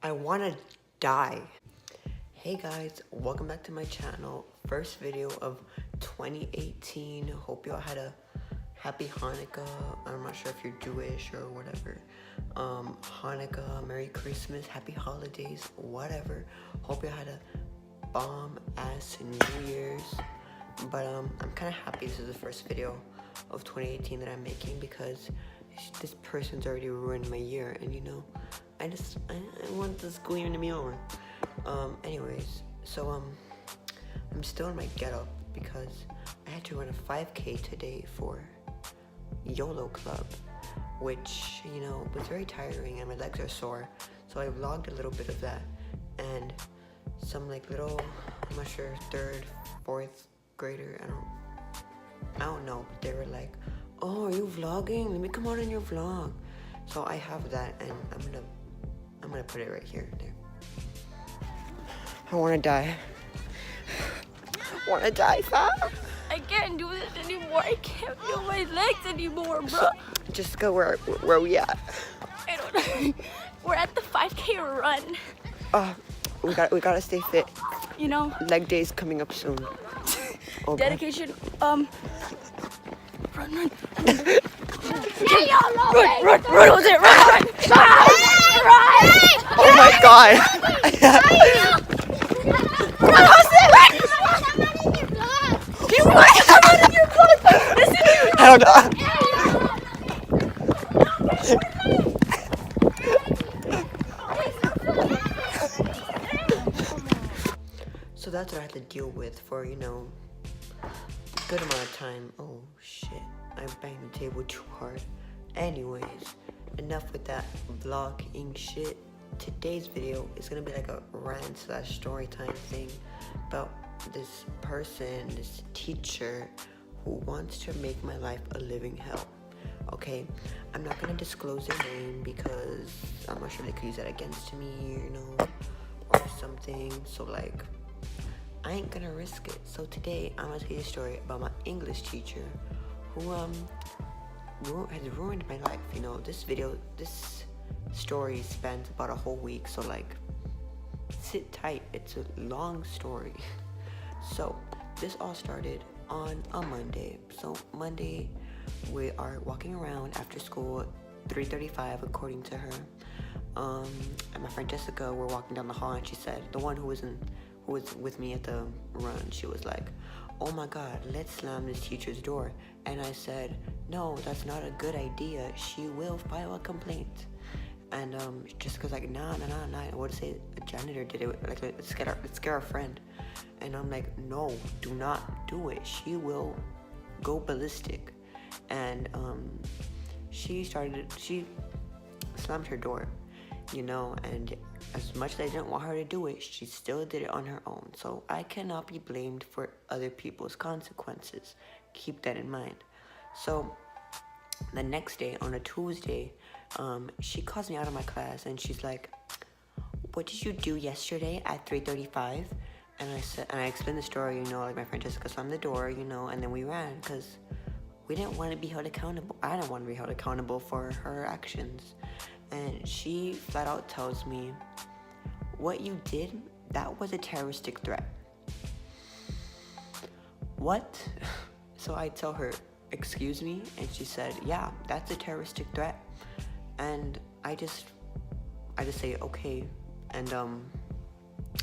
I wanna die. Hey guys, welcome back to my channel. First video of 2018. Hope y'all had a happy Hanukkah. I'm not sure if you're Jewish or whatever. Hanukkah, Merry Christmas, Happy Holidays, whatever. Hope y'all had a bomb ass New Year's. But I'm kind of happy this is the first video of 2018 that I'm making because this person's already ruined my year, and you know, I want the school year to be over. Anyways, so I'm still in my getup because I had to run a 5K today for YOLO Club, which, you know, was very tiring and my legs are sore. So I vlogged a little bit of that, and some like little, I'm not sure, 3rd, 4th grader, I don't know, but they were like, oh, are you vlogging? Let me come out in your vlog. So I have that, and I'm gonna put it right here. There. I wanna die. Wanna die, fam? I can't do this anymore. I can't feel my legs anymore, bro. Jessica, where we at? I don't know. We're at the 5K run. We gotta stay fit. You know. Leg day's coming up soon. Oh, dedication. Run. Run, Jose, run. Oh my god. Run, Jose, run. You want to come out of your vlog? Listen to me. I don't know. So that's what I had to deal with for, you know, a good amount of time. Oh shit, I banged the table too hard. Anyways, enough with that vlogging shit. Today's video is gonna be like a rant / story time thing about this person, this teacher who wants to make my life a living hell. Okay, I'm not gonna disclose their name because I'm not sure they could use that against me, you know, or something. So like, I ain't gonna risk it. So today I'm gonna tell you a story about my English teacher who has ruined my life. You know, this story spans about a whole week, so like, sit tight. It's a long story. So this all started on a Monday. So Monday, we are walking around after school, 3:35 according to her. And my friend Jessica, we're walking down the hall, and she said, the one who was with me at the run, she was like, oh my god, let's slam this teacher's door. And I said, no, that's not a good idea. She will file a complaint. And Jessica's like, nah. What to say? A janitor did it. Like, let's scare our friend. And I'm like, no, do not do it. She will go ballistic. And she slammed her door, you know, and as much as I didn't want her to do it, she still did it on her own. So I cannot be blamed for other people's consequences. Keep that in mind. So the next day, on a Tuesday, she calls me out of my class, and she's like, what did you do yesterday at 3:35? And I explained the story, you know, like my friend Jessica slammed the door, you know, and then we ran because we didn't want to be held accountable. I didn't want to be held accountable for her actions. And she flat out tells me, what you did, that was a terroristic threat. What? So I tell her, excuse me? And she said, yeah, that's a terroristic threat. And I just say, okay. And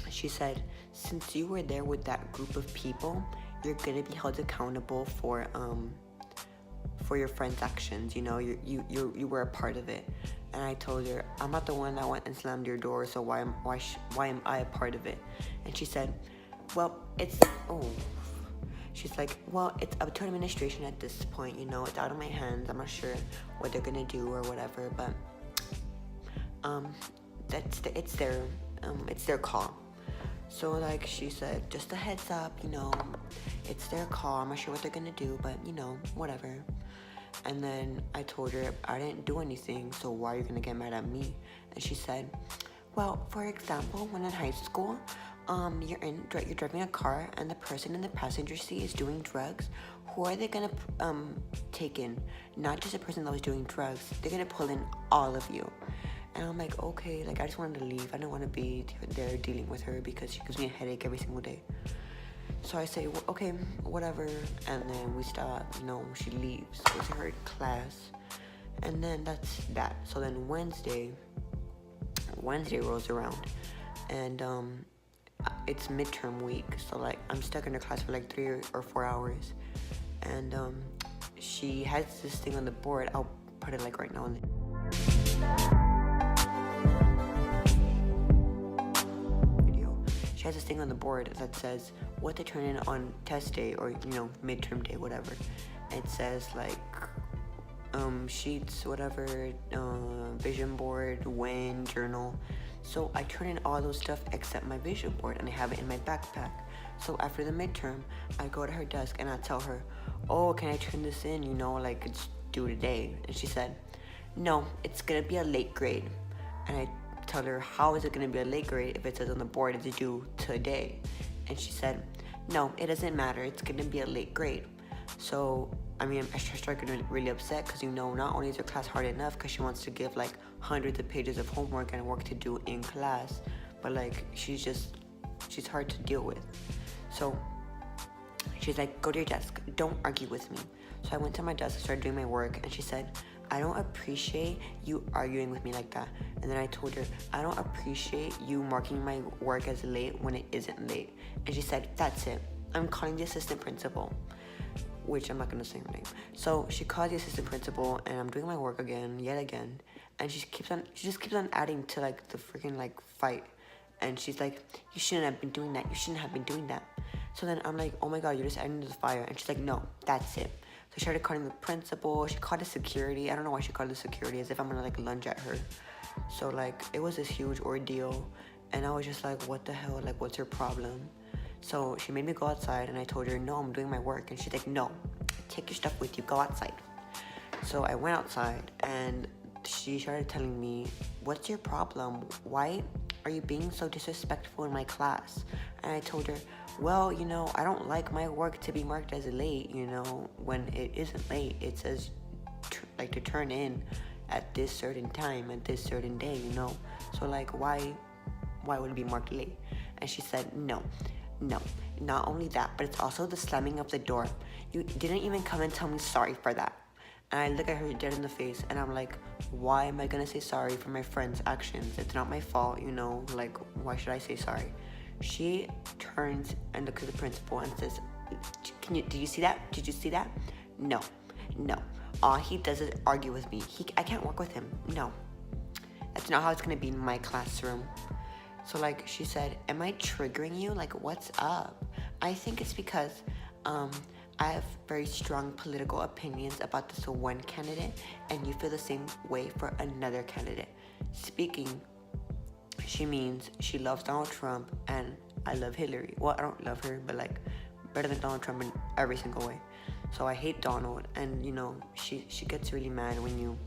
she said, since you were there with that group of people, you're gonna be held accountable for your friend's actions. You know, you were a part of it. And I told her, I'm not the one that went and slammed your door, so why am I a part of it? And she said, well, she's like, well, it's up to administration at this point, you know, it's out of my hands. I'm not sure what they're gonna do or whatever, but it's their call. So like, she said, just a heads up, you know, it's their call. I'm not sure what they're gonna do, but you know, whatever. And then I told her, I didn't do anything, so why are you gonna get mad at me? And she said, well, for example, when in high school, you're driving a car and the person in the passenger seat is doing drugs, who are they gonna take in? Not just the person that was doing drugs, they're gonna pull in all of you. And I'm like, okay, like I just wanted to leave. I didn't want to be there dealing with her because she gives me a headache every single day. So I say, well, okay, whatever. And then we stop, she leaves, goes to her class. And then that's that. So then Wednesday rolls around. And it's midterm week. So like I'm stuck in her class for like 3 or 4 hours. And she has this thing on the board. I'll put it like right now. She has this thing on the board that says what to turn in on test day or midterm day, whatever. It says like sheets, whatever, vision board, when, journal. So I turn in all those stuff except my vision board, and I have it in my backpack. So after the midterm, I go to her desk and I tell her, oh, can I turn this in? Like it's due today. And she said, no, it's gonna be a late grade. And I tell her, how is it gonna be a late grade if it says on the board it's due today? And she said, no, it doesn't matter. It's gonna be a late grade. So I start getting really upset because not only is her class hard enough because she wants to give like hundreds of pages of homework and work to do in class, but like she's hard to deal with. So she's like, go to your desk, don't argue with me. So I went to my desk, started doing my work, and she said, I don't appreciate you arguing with me like that. And then I told her, I don't appreciate you marking my work as late when it isn't late. And she said, that's it, I'm calling the assistant principal, which I'm not gonna say her name. So she called the assistant principal, and I'm doing my work yet again, and she just keeps on adding to like the freaking like fight. And she's like, you shouldn't have been doing that. You shouldn't have been doing that. So then I'm like, oh my God, you're just adding to the fire. And she's like, no, that's it. So she started calling the principal. She called the security. I don't know why she called the security, as if I'm gonna like lunge at her. So like it was this huge ordeal, and I was just like, what the hell? Like, what's her problem? So she made me go outside, and I told her, no, I'm doing my work. And she's like, no, take your stuff with you, go outside. So I went outside, and she started telling me, what's your problem? Why are you being so disrespectful in my class? And I told her, well, I don't like my work to be marked as late, when it isn't late. It says to turn in at this certain time, at this certain day, So like, why would it be marked late? And she said, no, not only that, but it's also the slamming of the door. You didn't even come and tell me sorry for that. And I look at her dead in the face, and I'm like, why am I gonna say sorry for my friend's actions? It's not my fault, like, why should I say sorry? She turns and looks at the principal and says, did you see that? Did you see that? No. All he does is argue with me. I can't work with him. No. That's not how it's gonna be in my classroom. So like she said, am I triggering you? Like, what's up? I think it's because I have very strong political opinions about this one candidate, and you feel the same way for another candidate. Speaking, she means she loves Donald Trump, and I love Hillary. Well, I don't love her, but like better than Donald Trump in every single way. So I hate Donald, and she gets really mad when you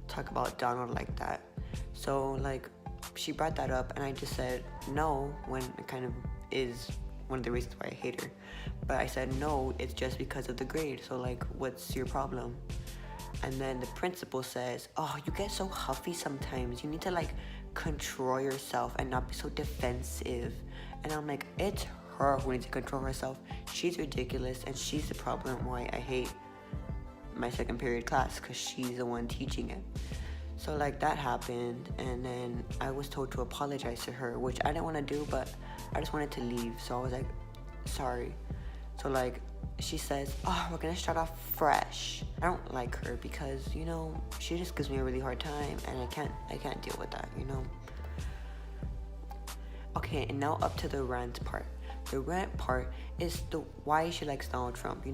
talk about Donald like that. So like she brought that up, and I just said no, when it kind of is one of the reasons why I hate her. But I said, no, it's just because of the grade. So like, what's your problem? And then the principal says, oh, you get so huffy sometimes. You need to like control yourself and not be so defensive. And I'm like, it's her who needs to control herself. She's ridiculous, and she's the problem why I hate my second period class, because she's the one teaching it. So like that happened, and then I was told to apologize to her, which I didn't want to do, but I just wanted to leave. So I was like, sorry. So like she says, oh, we're gonna start off fresh. I don't like her because she just gives me a really hard time, and I can't deal with that. Okay, and now up to the rant part. The rant part is why she likes Donald Trump.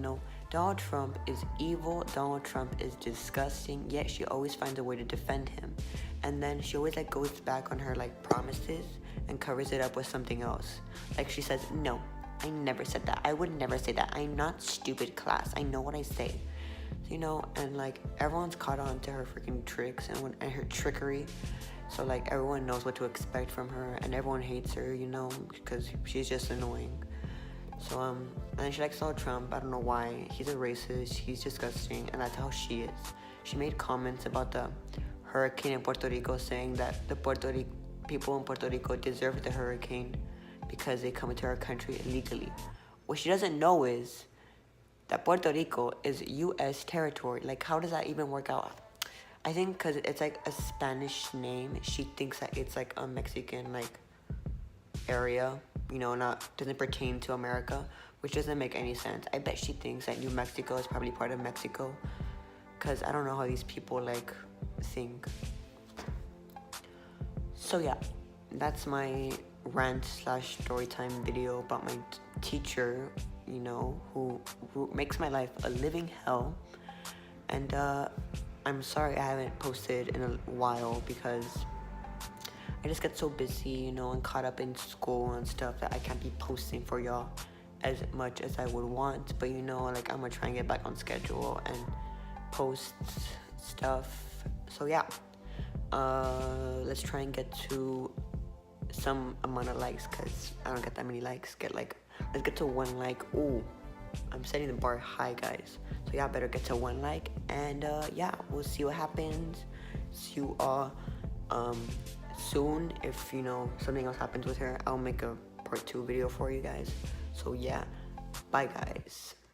Donald Trump is evil, Donald Trump is disgusting, yet she always finds a way to defend him. And then she always like goes back on her like promises and covers it up with something else. Like she says, no, I never said that. I would never say that. I'm not stupid, class. I know what I say. And like everyone's caught on to her freaking tricks and her trickery. So like everyone knows what to expect from her, and everyone hates her, because she's just annoying. So and then she likes Donald Trump. I don't know why. He's a racist. He's disgusting, and that's how she is. She made comments about hurricane in Puerto Rico, saying that the people in Puerto Rico deserve the hurricane because they come into our country illegally. What she doesn't know is that Puerto Rico is U.S. territory. Like, how does that even work out? I think because it's like a Spanish name, she thinks that it's like a Mexican like area, you know, doesn't pertain to America, which doesn't make any sense. I bet she thinks that New Mexico is probably part of Mexico, because I don't know how these people like think. So yeah, that's my rant slash story time video about my teacher, you know, who makes my life a living hell. And I'm sorry I haven't posted in a while because I just get so busy, you know, and caught up in school and stuff that I can't be posting for y'all as much as I would want. But you know, like, I'm gonna try and get back on schedule and post stuff. So yeah, let's try and get to some amount of likes, because I don't get that many likes. Let's get to 1 like. Ooh, I'm setting the bar high, guys. So y'all better get to 1 like, and yeah, we'll see what happens. See you all soon. If you know something else happens with her, I'll make a part 2 video for you guys. So yeah, bye guys.